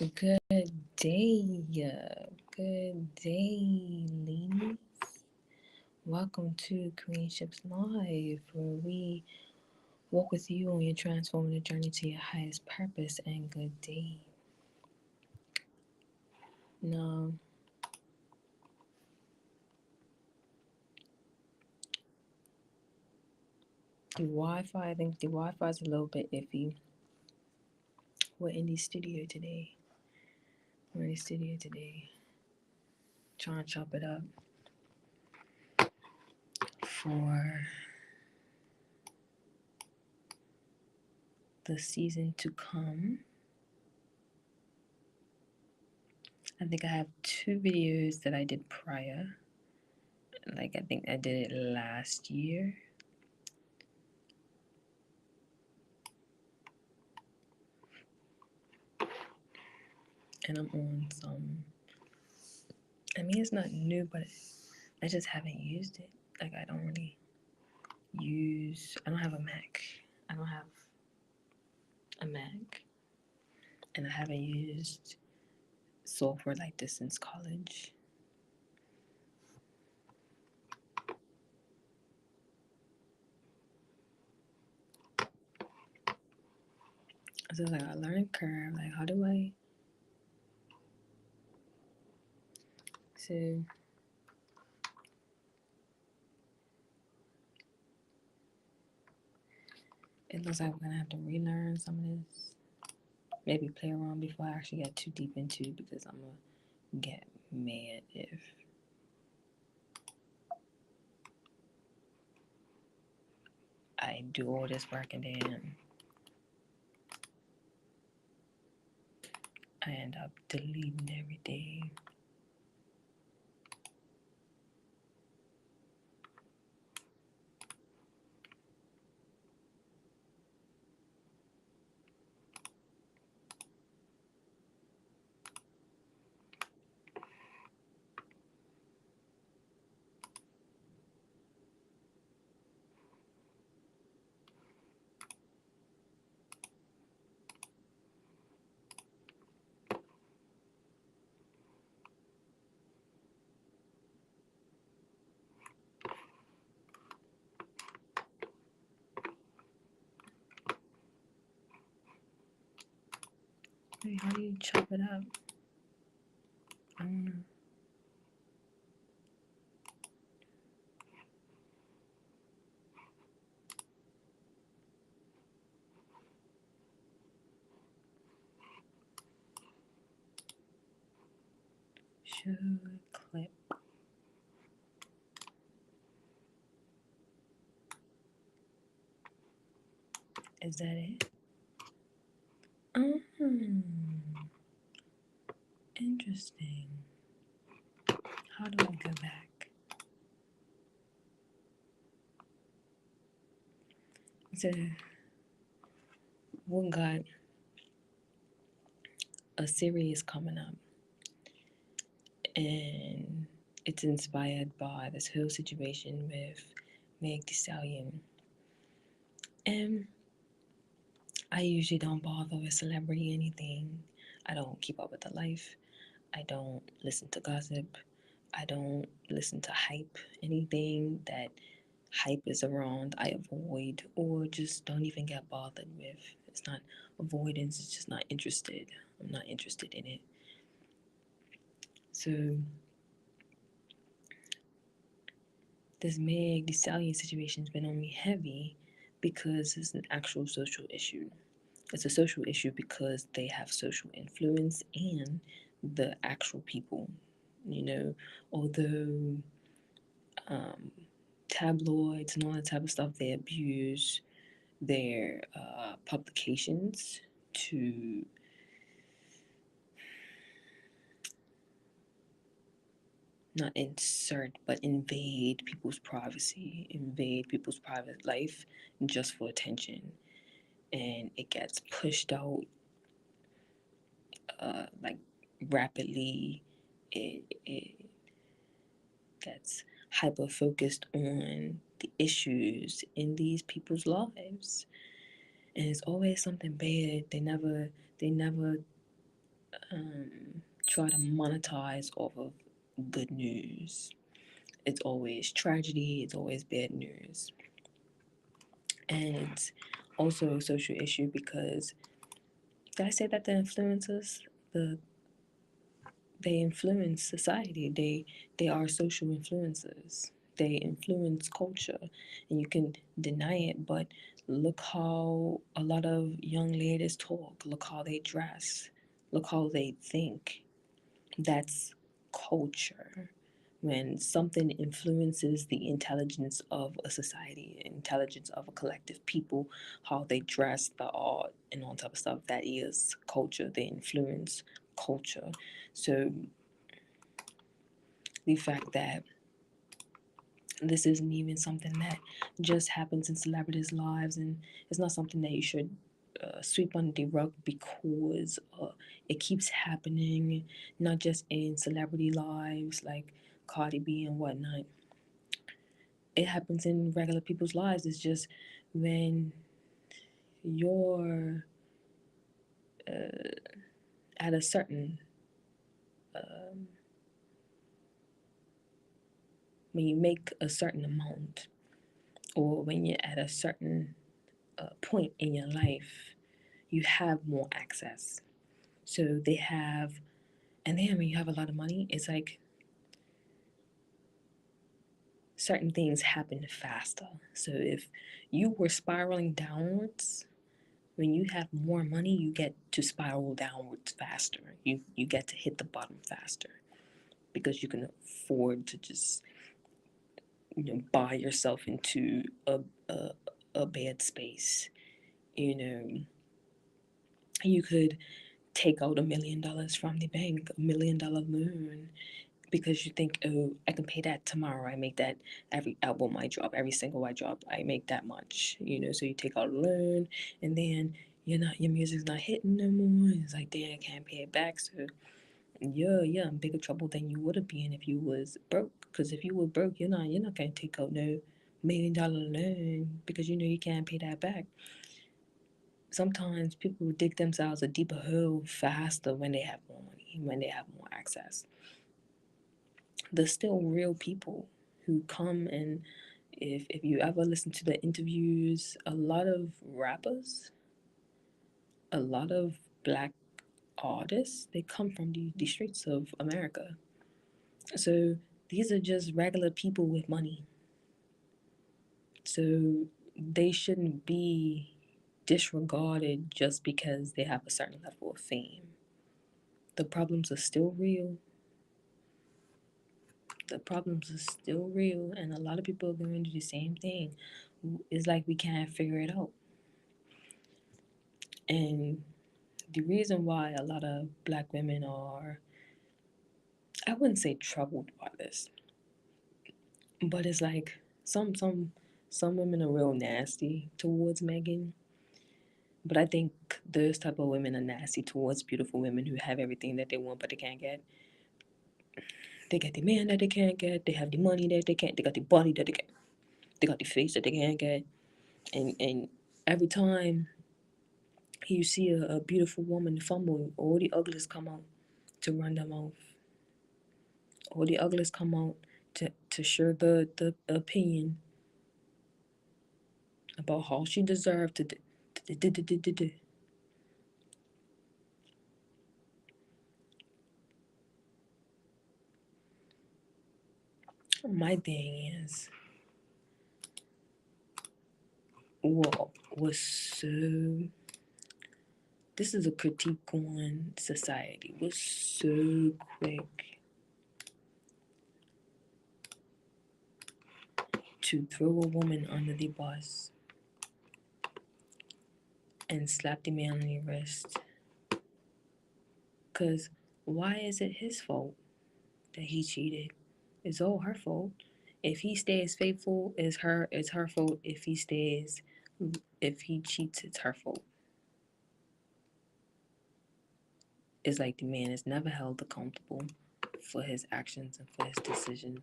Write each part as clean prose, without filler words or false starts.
Good day. Good day, ladies. Welcome to Queenshipt Live, where we walk with you on your transformative journey to your highest purpose and good day. Now, the Wi-Fi, I think the Wi-Fi is a little bit iffy. We're in the studio today. Trying to chop it up for the season to come. I think I have two videos that I did prior. Like, I think I did it last year. And I'm on some. I mean, it's not new, but I just haven't used it. Like, I don't really use. I don't have a Mac. I don't have a Mac, and I haven't used software like this since college. So it's like a learning curve. Like, how do I? So it looks like we're gonna have to relearn some of this. Maybe play around before I actually get too deep into it, because I'm gonna get mad if I do all this work and then I end up deleting everything. Wait, how do you chop it up? I don't know. Show clip. Is that it? Interesting. How do I go back? So, we got a series coming up, and it's inspired by this whole situation with Meg Thee Stallion. And I usually don't bother with celebrity anything. I don't keep up with the life. I don't listen to gossip. I don't listen to hype. Anything that hype is around, I avoid or just don't even get bothered with. It's not avoidance, it's just not interested. I'm not interested in it. So, this Meg Thee Stallion situation has been on me heavy because it's an actual social issue. It's a social issue because they have social influence and the actual people, you know, although tabloids and all that type of stuff, they abuse their publications to not insert but invade people's privacy, invade people's private life just for attention. And it gets pushed out like rapidly. It gets hyper focused on the issues in these people's lives, and it's always something bad. They never try to monetize off of good news. It's always tragedy, it's always bad news. And it's also a social issue because did I say that the influencers, they influence society. They are social influencers. They influence culture, and you can deny it, but look how a lot of young ladies talk. Look how they dress. Look how they think. That's culture. When something influences the intelligence of a society, intelligence of a collective people, how they dress, the art, and on top of stuff, that is culture. They influence culture. So the fact that this isn't even something that just happens in celebrities' lives, and it's not something that you should sweep under the rug because it keeps happening, not just in celebrity lives like Cardi B and whatnot. It happens in regular people's lives. It's just when you're at a certain when you make a certain amount, or when you're at a certain point in your life, you have more access. So they have, and then when you have a lot of money, it's like certain things happen faster. So if you were spiraling downwards, when you have more money, you get to spiral downwards faster. You get to hit the bottom faster because you can afford to just buy yourself into a, a bad space. You know, you could take out $1 million from the bank, $1 million loan, because you think, oh, I can pay that tomorrow. I make that every album I drop, every single I drop, I make that much. So you take out a loan, and then your music's not hitting no more. It's like, damn, I can't pay it back. So you're in bigger trouble than you would have been if you was broke. Because if you were broke, you're not gonna take out no $1 million loan because you can't pay that back. Sometimes people dig themselves a deeper hole faster when they have more money, when they have more access. There's still real people who come, and if you ever listen to the interviews, a lot of rappers, a lot of black artists, they come from the streets of America. So these are just regular people with money. So they shouldn't be disregarded just because they have a certain level of fame. The problems are still real. The problems are still real, and a lot of people are going to do the same thing. It's like we can't figure it out. And the reason why a lot of black women are, I wouldn't say troubled by this, but it's like some women are real nasty towards Megan. But I think those type of women are nasty towards beautiful women who have everything that they want but they can't get. They get the man that they can't get. They have the money that they can't. They got the body that they can't. They got the face that they can't get. And every time you see a beautiful woman fumble, all the uglies come out to run them off. All the uglies come out to share the opinion about how she deserved to. My thing is, what was so, this is a critique on society, was so quick to throw a woman under the bus and slap the man on the wrist. Because why is it his fault that he cheated? It's all her fault. If he stays faithful, it's her fault. If he cheats, it's her fault. It's like the man is never held accountable for his actions and for his decisions.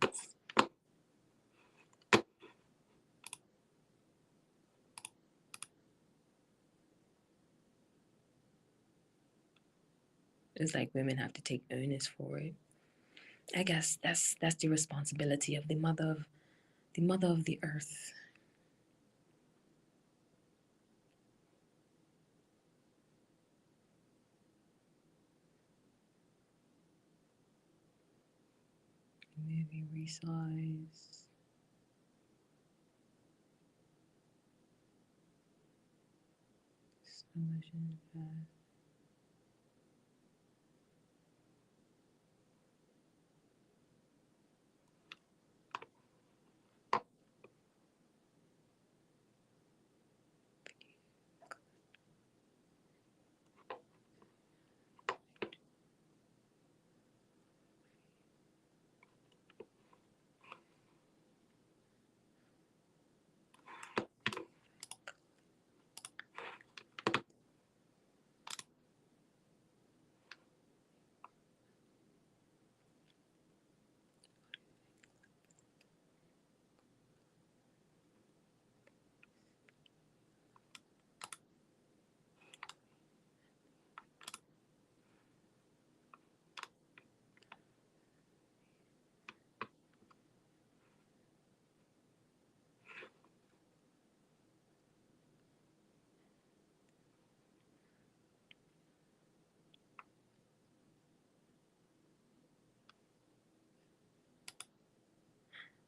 It's like women have to take onus for it. I guess that's the responsibility of the mother of the earth. Maybe resize. Solution path.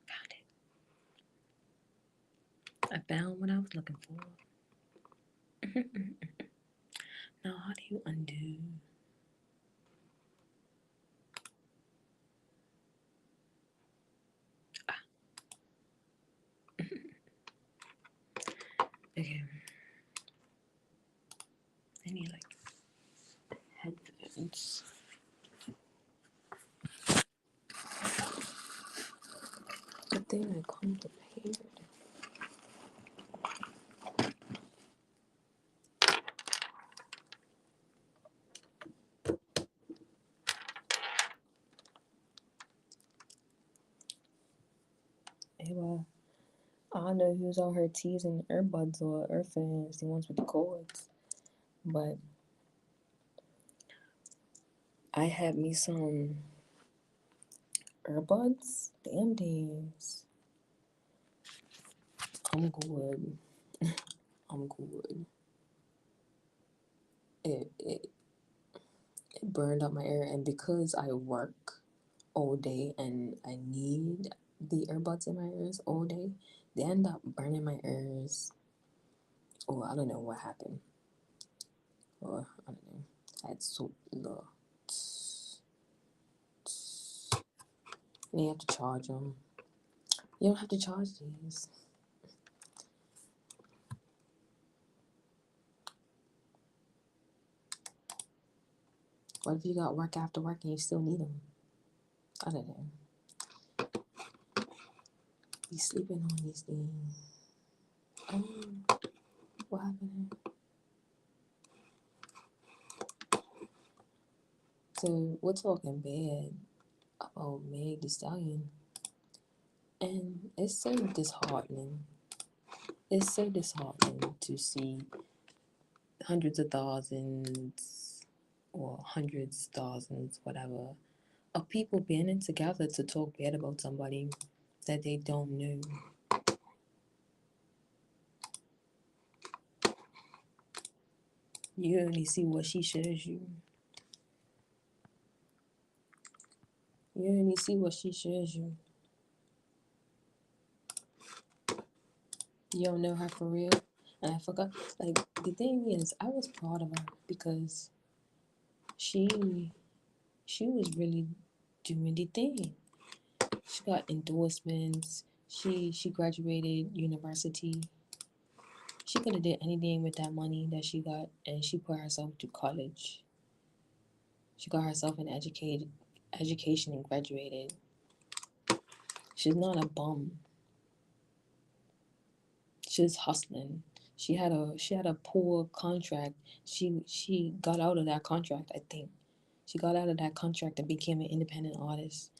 Found it. I found what I was looking for. Now, how do you undo? Ah, okay. I need like headphones. Good thing I come prepared. Hey, well, I know who's out here teasing earbuds or earphones, the ones with the cords. But I had me some earbuds. Damn days. I'm good. I'm good. It, it it burned up my ear, and because I work all day and I need the earbuds in my ears all day, they end up burning my ears. Or I don't know what happened. Or I don't know. I had so the. And you have to charge them. You don't have to charge these. What if you got work after work and you still need them? I don't know. Be sleeping on these things. What happened? So we're talking bad about Meg the Stallion, and it's so disheartening. It's so disheartening to see hundreds of thousands or hundreds, thousands, whatever, of people banding together to talk bad about somebody that they don't know. You only see what she shows you. You only see what she shows you. You don't know her for real. And I forgot. Like the thing is, I was proud of her because she she was really doing the thing. She got endorsements. She graduated university. She could have did anything with that money that she got, and she put herself to college. She got herself an education and graduated. She's not a bum. She's hustling. She had a poor contract. She got out of that contract, I think. She got out of that contract and became an independent artist.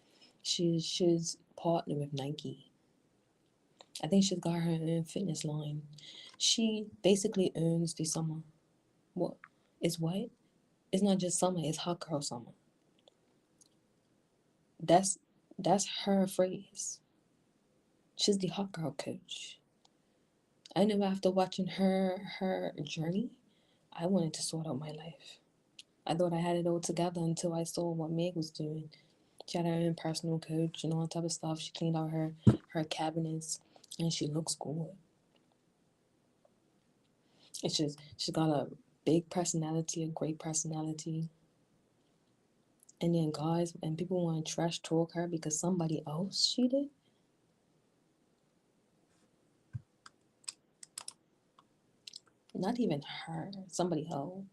She's partnered with Nike. I think she's got her own fitness line. She basically owns the summer. What is what? It's not just summer, it's hot girl summer. That's that's her phrase. She's the hot girl coach. I know after watching her journey, I wanted to sort out my life. I thought I had it all together until I saw what Meg was doing. She had her own personal coach and all that type of stuff. She cleaned out her cabinets and she looks good. It's just she's got a big personality, a great personality. And then guys and people want to trash talk her because somebody else cheated. Not even her, somebody else.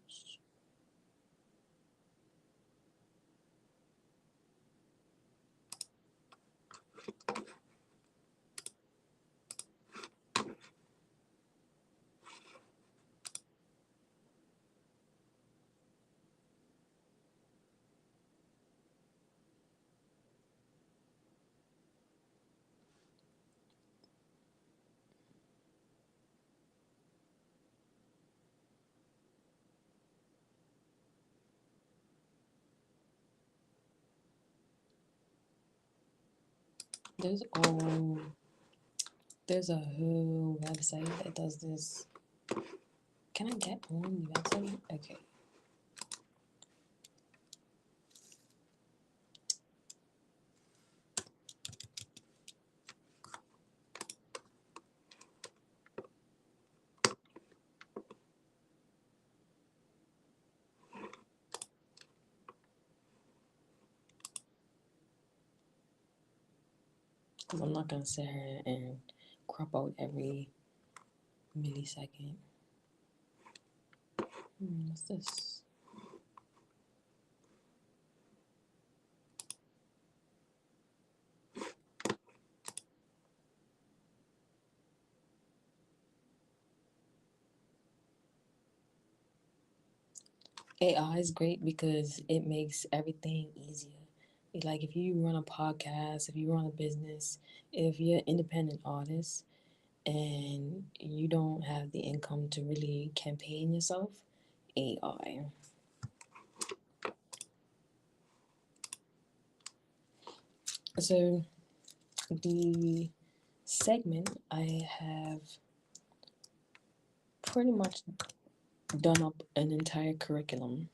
There's oh there's a whole website that does this. Can I get on the website? Okay. Because I'm not gonna sit here and crop out every millisecond. What's this? AI is great because it makes everything easier. Like if you run a podcast, if you run a business, if you're an independent artist and you don't have the income to really campaign yourself, AI. So the segment I have pretty much done up an entire curriculum.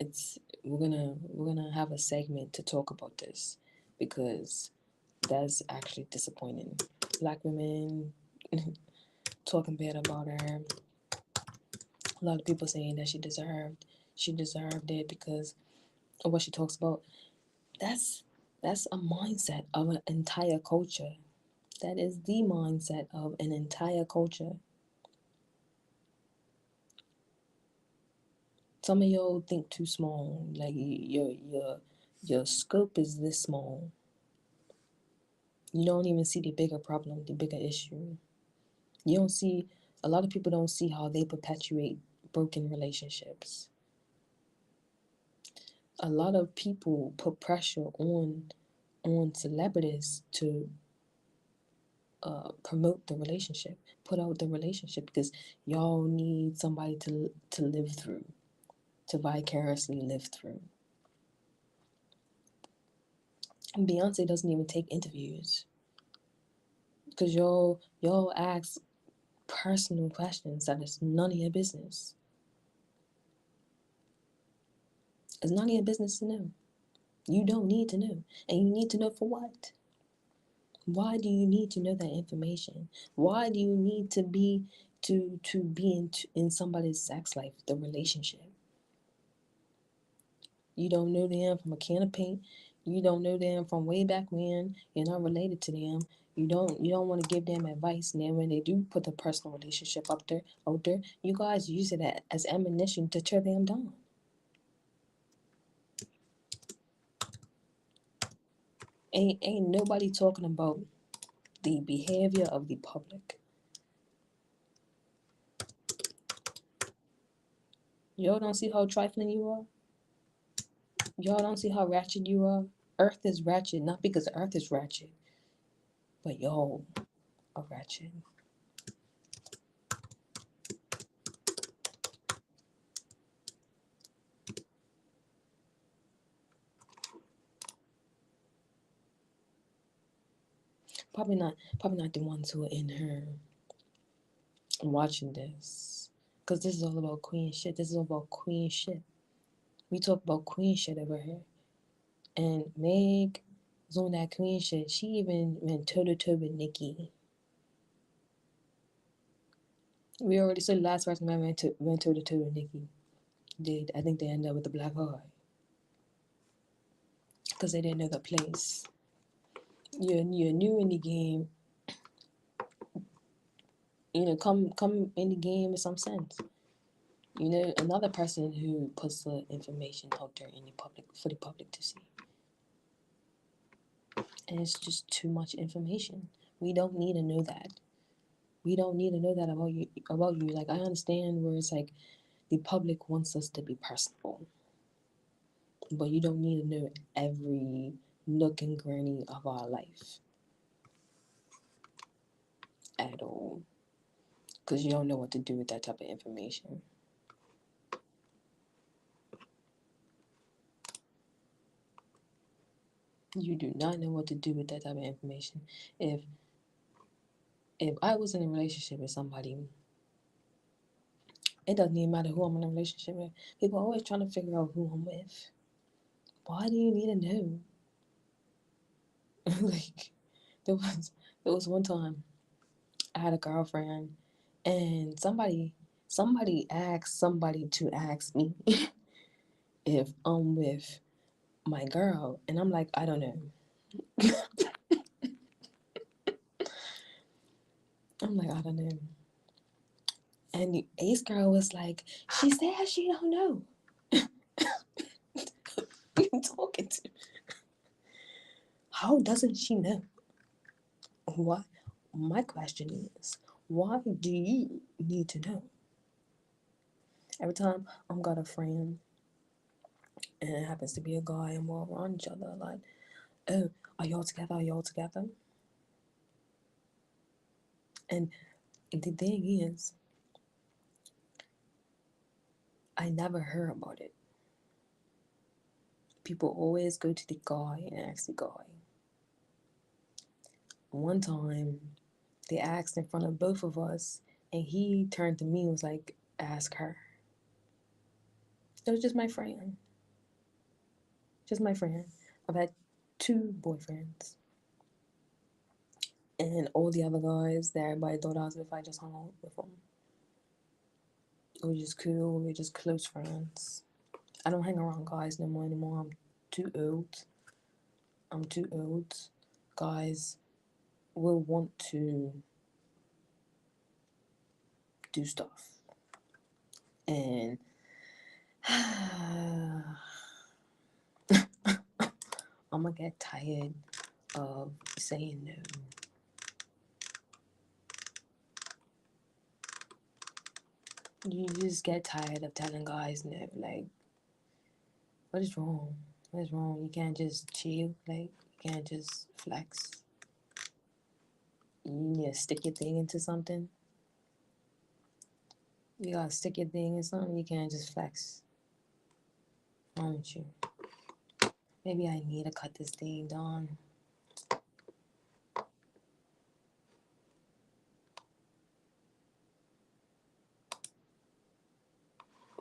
It's we're gonna have a segment to talk about this because that's actually disappointing. Black women talking bad about her. A lot of people saying that she deserved it because of what she talks about. That's that's a mindset of an entire culture. That is the mindset of an entire culture. Some of y'all think too small. Like your scope is this small. You don't even see the bigger problem, the bigger issue. You don't see a lot of people don't see how they perpetuate broken relationships. A lot of people put pressure on celebrities to promote the relationship, put out the relationship because y'all need somebody to live through, to vicariously live through. And Beyonce doesn't even take interviews because y'all ask personal questions that is none of your business. It's none of your business to know. You don't need to know, and you need to know for what? Why do you need to know that information? Why do you need to be in somebody's sex life, the relationship? You don't know them from a can of paint. You don't know them from way back when. You're not related to them. You don't want to give them advice. And then when they do put the personal relationship out there, you guys use it as ammunition to tear them down. Ain't nobody talking about the behavior of the public. Y'all don't see how trifling you are? Y'all don't see how ratchet you are? Earth is ratchet, not because the earth is ratchet, but y'all are ratchet. Probably not the ones who are in her watching this. Because this is all about queen shit. This is all about queen shit. We talk about queen shit over here. And Meg is on that queen shit. She even went toe to toe with Nikki. We already said the last person that went toe to toe with Nikki. I think they ended up with the black eye. Because they didn't know the place. You're new in the game. Come in the game with some sense. Another person who puts the information out there in the public for the public to see. And it's just too much information. We don't need to know that. We don't need to know that about you. Like, I understand where it's like the public wants us to be personal. But you don't need to know every nook and cranny of our life. At all. Because you don't know what to do with that type of information. You do not know what to do with that type of information. If I was in a relationship with somebody, it doesn't even matter who I'm in a relationship with. People are always trying to figure out who I'm with. Why do you need to know? Like, there was one time I had a girlfriend, and somebody asked somebody to ask me if I'm with my girl, and I'm like, I don't know. I'm like, I don't know. And the ace girl was like, she said she don't know. Who you talking to? How doesn't she know? What? My question is, why do you need to know? Every time I'm got a friend, and it happens to be a guy, and we're around each other, like, oh, are y'all together? Are y'all together? And the thing is, I never heard about it. People always go to the guy and ask the guy. One time, they asked in front of both of us, and he turned to me and was like, ask her. It was just my friend. Just my friend. I've had 2 boyfriends. And all the other guys that everybody thought I was with, I just hung out with them. It was just cool. We were just close friends. I don't hang around guys no more anymore. I'm too old. Guys will want to do stuff. And I'm gonna get tired of saying no. You just get tired of telling guys no. Like, what is wrong? What is wrong? You can't just chill. Like, you can't just flex. You need to stick your thing into something. You gotta stick your thing in something. You can't just flex. Why don't you? Maybe I need to cut this thing down.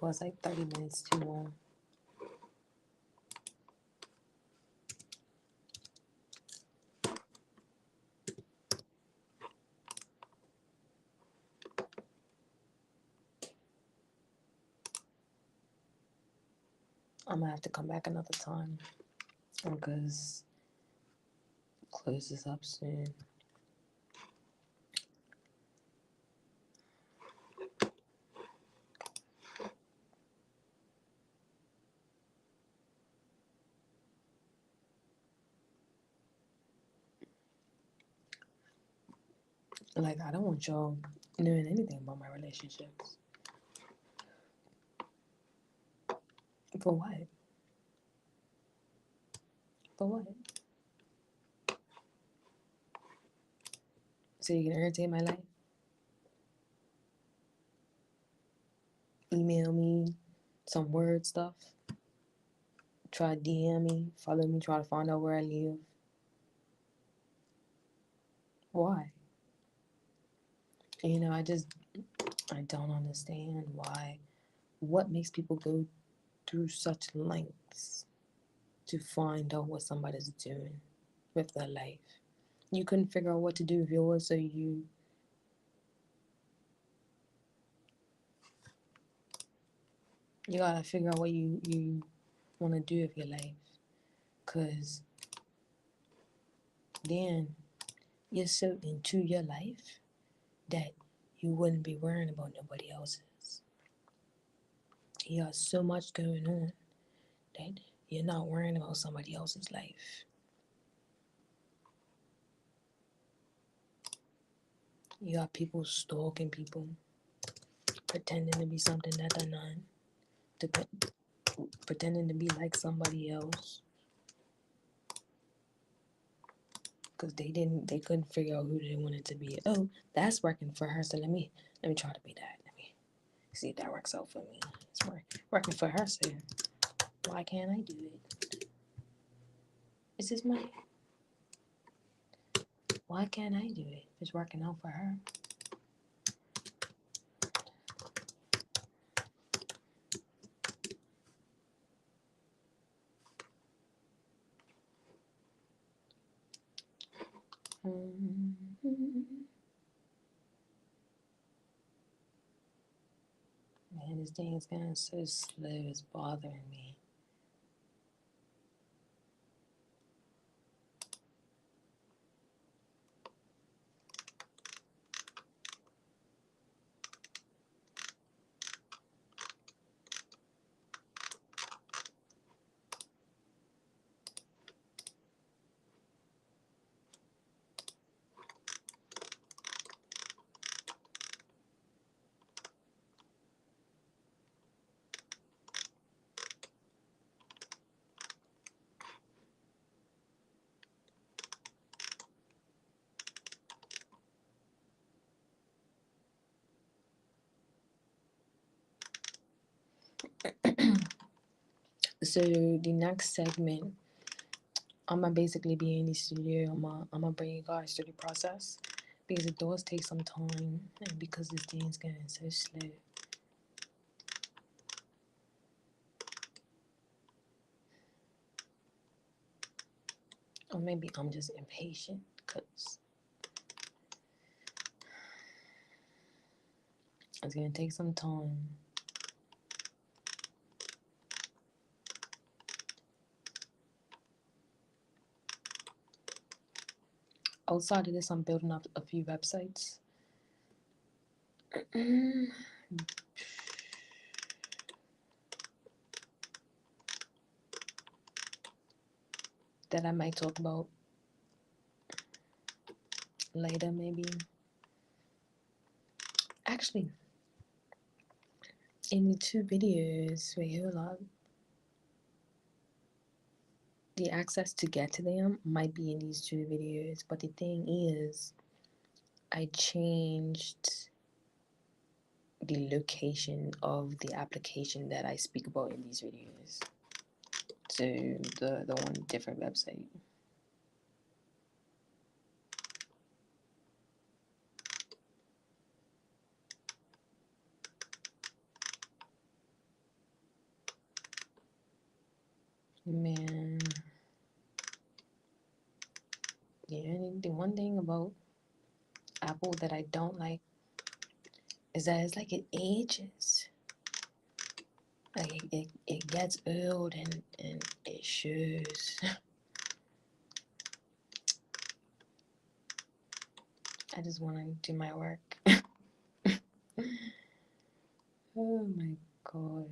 Well, it's like 30 minutes too long. I'm gonna have to come back another time because close this up soon. Like, I don't want y'all knowing anything about my relationships. For what? For what? So you can irritate my life? Email me some word stuff? Try to DM me, follow me, try to find out where I live. Why? I don't understand why. What makes people go through such lengths to find out what somebody's doing with their life? You couldn't figure out what to do with yours, so you gotta figure out what you want to do with your life, because then you're so into your life that you wouldn't be worrying about nobody else's. You got so much going on that you're not worrying about somebody else's life. You got people stalking people, pretending to be something that they're not, pretending to be like somebody else, because they couldn't figure out who they wanted to be. Oh, that's working for her, so let me try to be that. Let me see if that works out for me. It's working for her, so why can't I do it? Is this my? Why can't I do it? It's working out for her. Man, this thing is going so slow. It's bothering me. So the next segment, I'm gonna basically be in the studio. I'm gonna bring you guys through the process, because it does take some time, and because this thing is getting so slow. Or maybe I'm just impatient, because it's gonna take some time. Outside of this, I'm building up a few websites. That I might talk about later, maybe. Actually, in the two videos, wait, hold on. The access to get to them might be in these two videos, but the thing is, I changed the location of the application that I speak about in these videos to the one different website. Man, the one thing about Apple that I don't like is that it's like it ages. Like it gets old and it shows. I just want to do my work. Oh my gosh.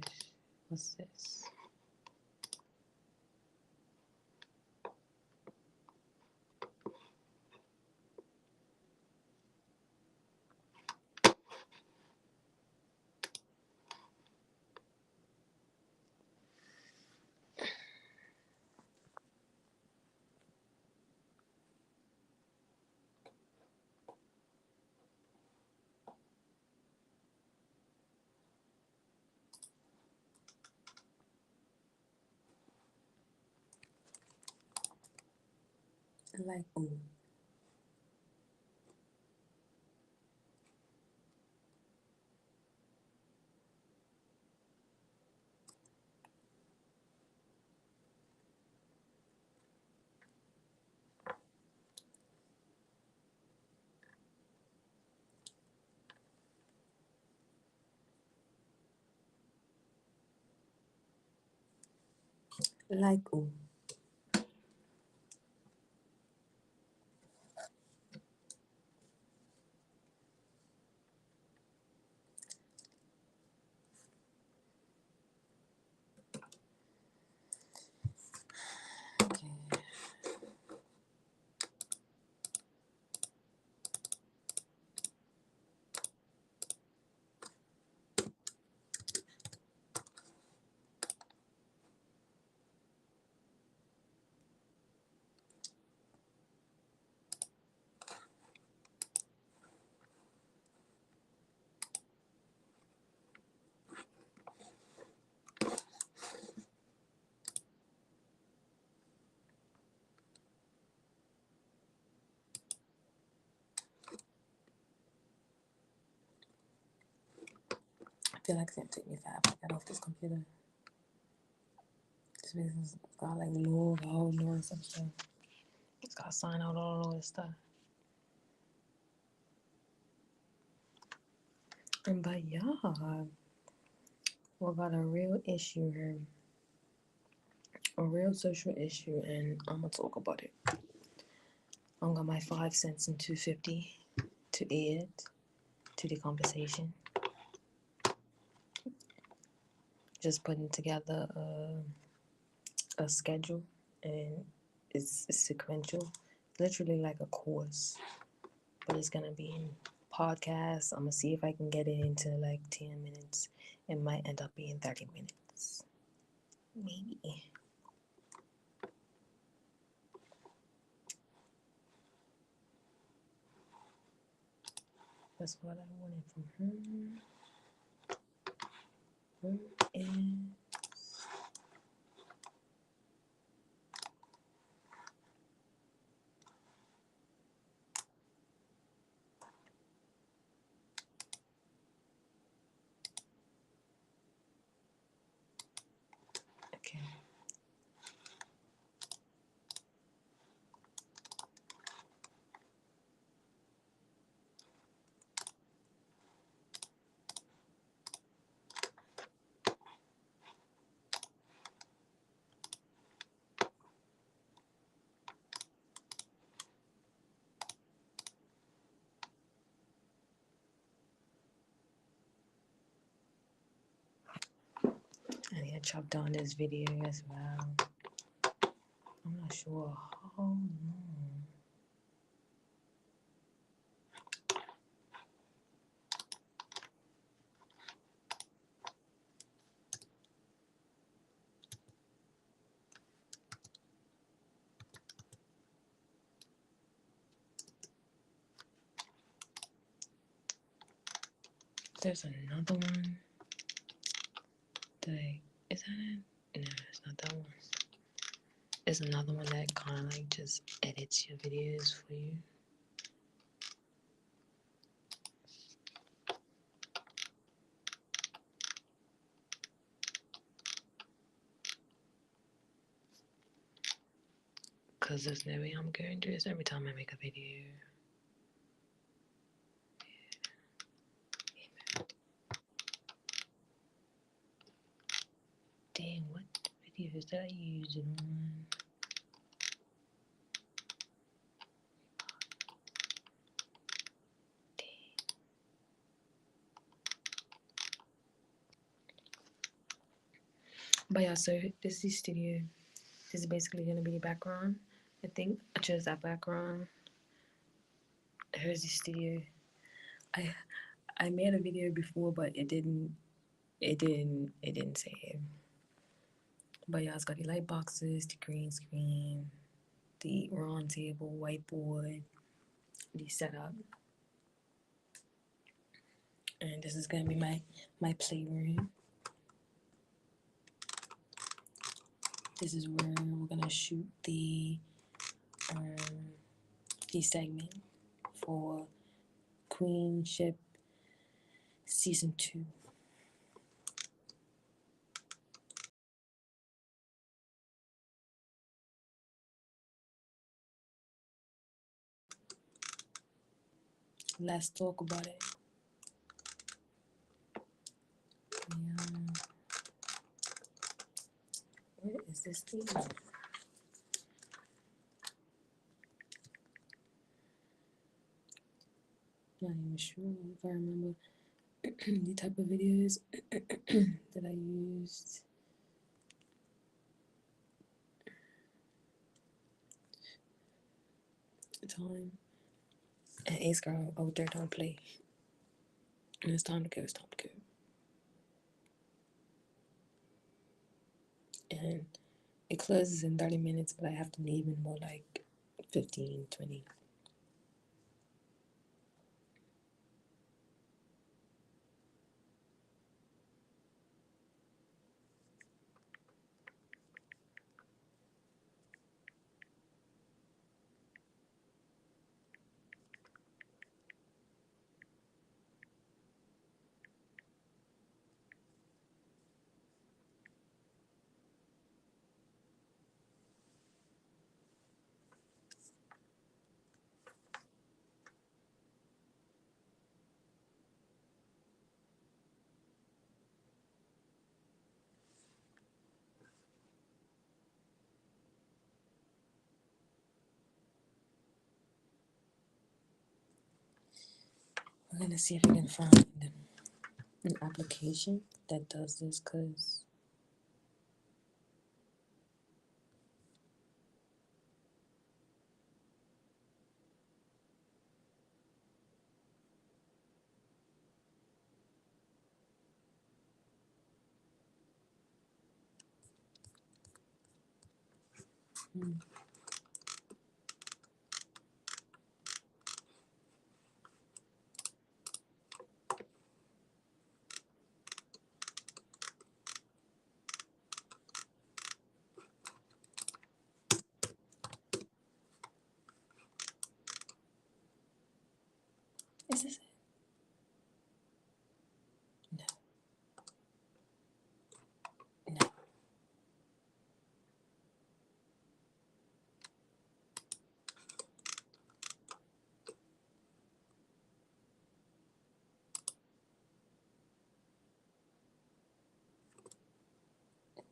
What's this? Like, ooh. Like, oh, okay. I feel like it's gonna take me forever to get off this computer. This business got like log, all and some stuff. It's gotta sign out all this stuff. But yeah, we got a real issue here, a real social issue, and I'm gonna talk about it. I'm got my 5 cents and 250 to add to the conversation. Just putting together a schedule, and it's sequential, literally like a course, but it's gonna be in podcasts. I'm gonna see if I can get it into like 10 minutes. It might end up being 30 minutes, maybe. That's what I wanted from her. Her is okay. I need to chop down this video as well. I'm not sure how long. There's another one. Is that it? No, it's not that one. There's another one that kind of like just edits your videos for you. Cause there's no way I'm going through this every time I make a video. Dang, what videos did I use it on? But yeah, so this is the studio. This is basically gonna be the background. I think I chose that background. Here's the studio. I made a video before, but it didn't save. But yeah, it's got the light boxes, the green screen, the round table, whiteboard, the setup. And this is gonna be my playroom. This is where we're gonna shoot the segment for Queenshipt season 2. Let's talk about it. Yeah. Where is is this thing? Not even sure if I remember the type of videos that I used. Time. And Ace Girl over there don't play. And it's time to go, it's time to go. And it closes in 30 minutes, but I have to leave in more like 15, 20. We're gonna see if we can find an application that does this, because is this it? No. No.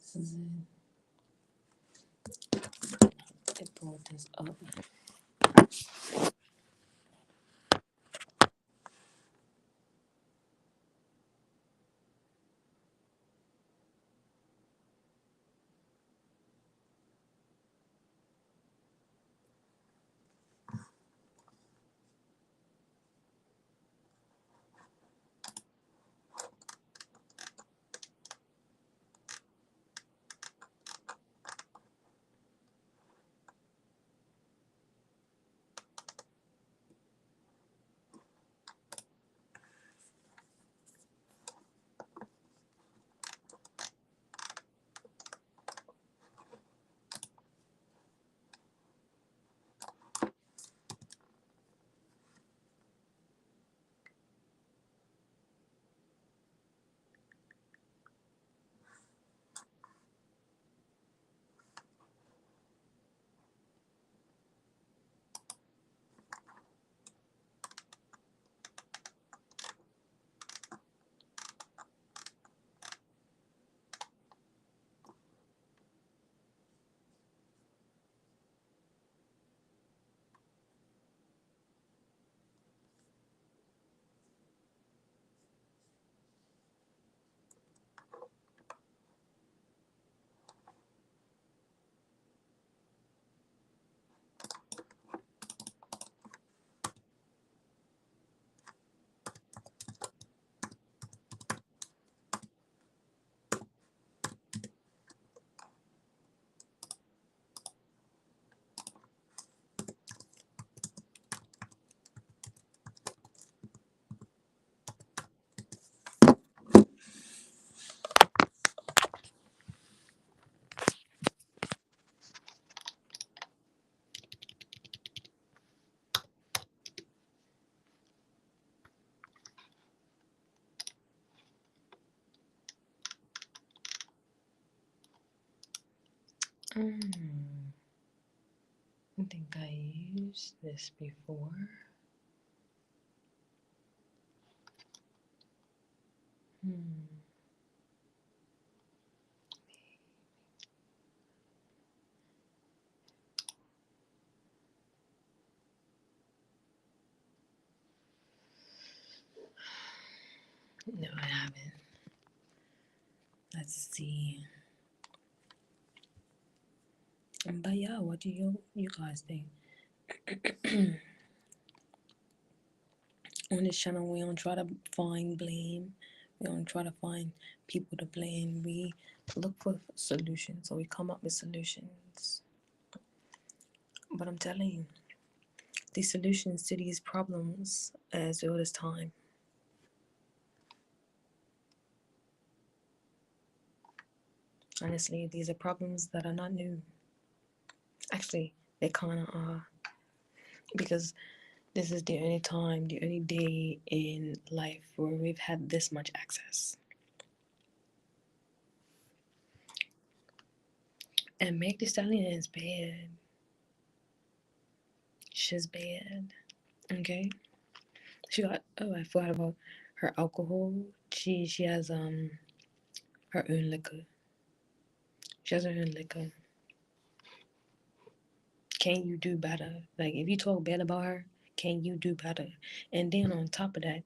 This is it. They brought this up. I think I used this before. No, I haven't. Let's see. But yeah, what do you guys think? On this channel, we don't try to find blame. We don't try to find people to blame. We look for solutions, so we come up with solutions. But I'm telling you, these solutions to these problems as old as time. Honestly, these are problems that are not new. Actually, they kind of are, because this is the only time, the only day in life where we've had this much access. And Meg Thee Stallion is bad. She's bad. Okay. She got, oh, I forgot about her alcohol. She has her own liquor. She has her own liquor. Can you do better? Like, if you talk bad about her, can you do better? And then on top of that,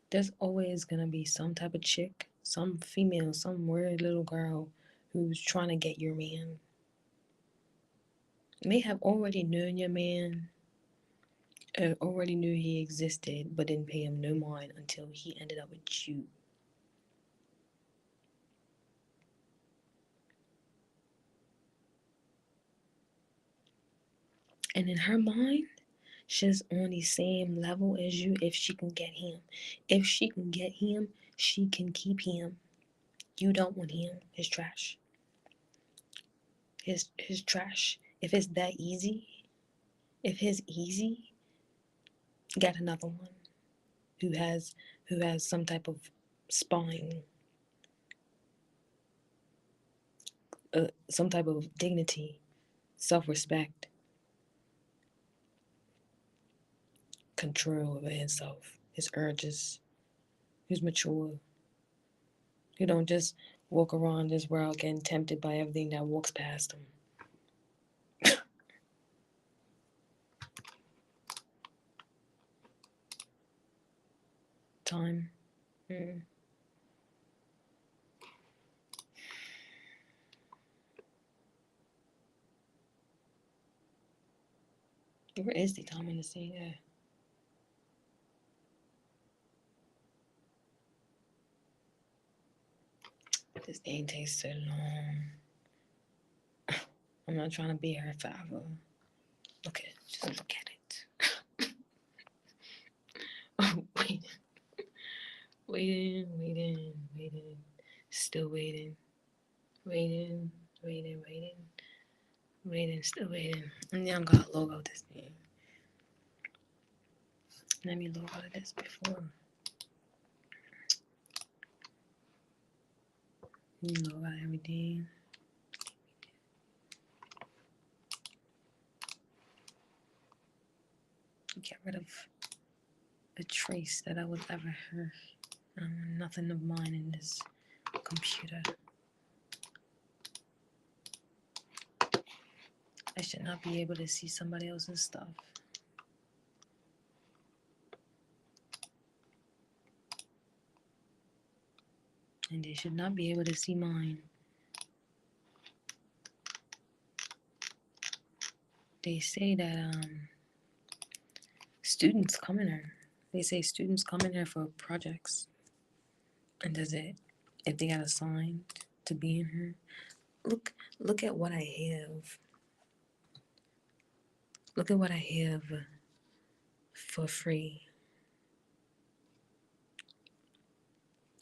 there's always gonna be some type of chick, some female, some weird little girl who's trying to get your man. May have already known your man, already knew he existed, but didn't pay him no mind until he ended up with you. And in her mind, she's on the same level as you if she can get him. If she can get him, she can keep him. You don't want him. It's trash. His trash. If it's that easy, if it's easy, get another one who has some type of spine, some type of dignity, self-respect, control over himself, his urges, who's mature, who don't just walk around this world getting tempted by everything that walks past him. Time. Mm. Where is the time in the scene? Yeah. This thing takes so long. I'm not trying to be here forever. Look at it. Just look at it. Oh, waiting. Still waiting. Waiting, still waiting. And then I'm gonna logo this thing. Let me logo this before. You know about everything. Get rid of a trace that I was ever heard. Nothing of mine in this computer. I should not be able to see somebody else's stuff. And they should not be able to see mine. They say that students come in here. They say students come in here for projects. And does it, if they got assigned to be in here, look at what I have. Look at what I have for free.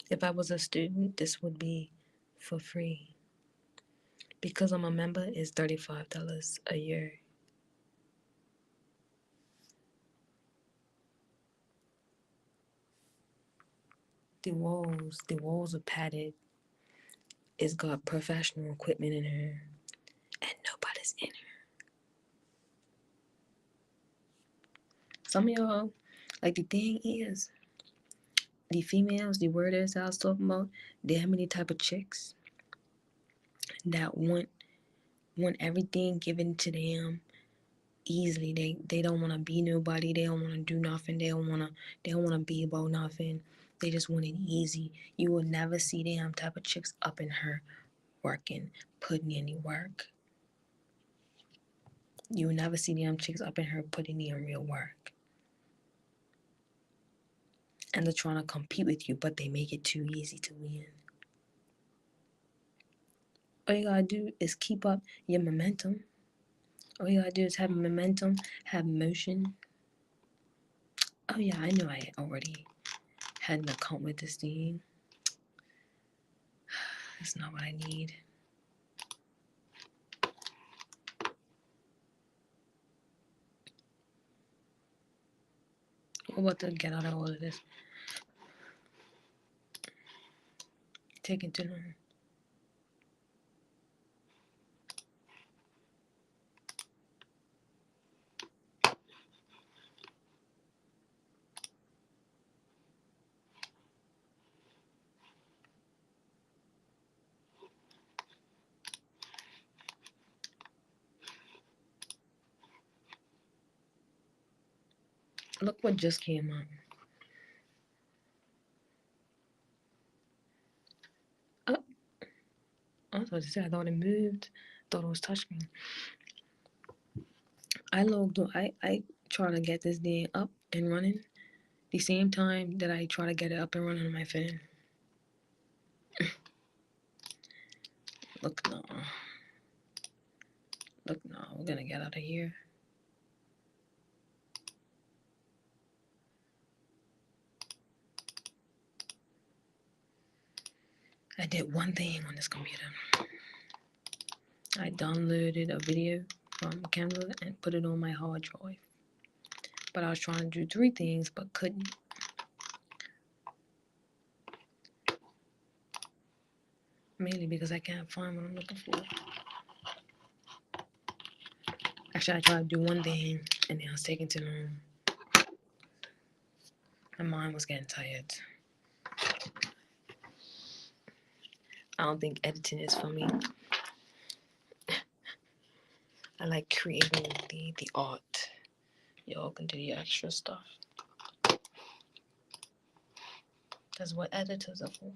If I was a student, this would be for free. Because I'm a member, it's $35 a year. The walls are padded. It's got professional equipment in here, and nobody's in here. Some of y'all, like, the thing is, the females, the worders I was talking about, there are many type of chicks that want everything given to them easily. They don't want to be nobody. They don't want to do nothing. They don't want to be about nothing. They just want it easy. You will never see them type of chicks up in her working, putting in any work. You will never see them chicks up in her putting in real work. And they're trying to compete with you, but they make it too easy to win. All you gotta do is keep up your momentum. All you gotta do is have momentum, have motion. Oh yeah, I know I already had an account with this thing. That's not what I need. We're about to get out of all of this. Taking too long. Look what just came up. Oh, I was about to say, I thought it moved. Thought it was touching. I logged on. I try to get this thing up and running the same time that I try to get it up and running on my phone. Look no. Look no. We're gonna get out of here. I did one thing on this computer. I downloaded a video from Canva and put it on my hard drive. But I was trying to do 3 things but couldn't. Mainly because I can't find what I'm looking for. Actually, I tried to do one thing and then I was taking too long. My mind was getting tired. I don't think editing is for me. I like creating the art. Y'all can do the extra stuff. That's what editors are for.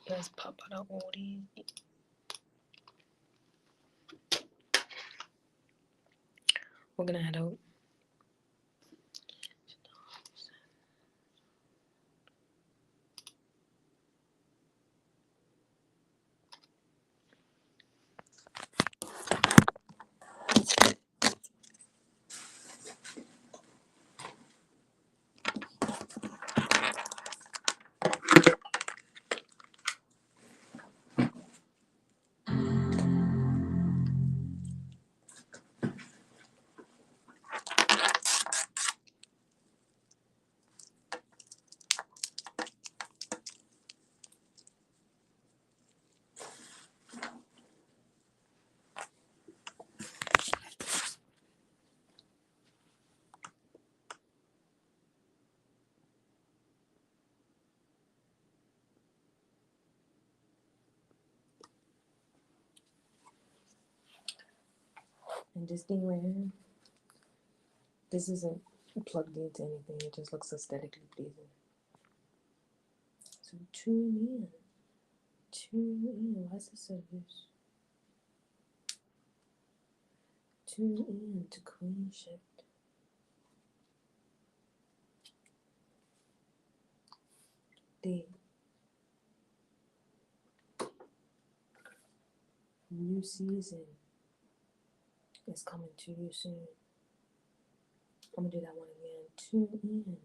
Let's pop out all these. We're gonna head out. And this thing right here, this isn't plugged into anything. It just looks aesthetically pleasing. So tune in. Tune in. Why is this so loose? Tune in to Queenshipt. The new season is coming to you soon. I'm gonna do that one again. Tune in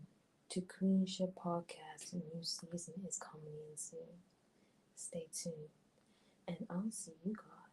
to Queenshipt Podcast. The new season is coming in soon. Stay tuned. And I'll see you guys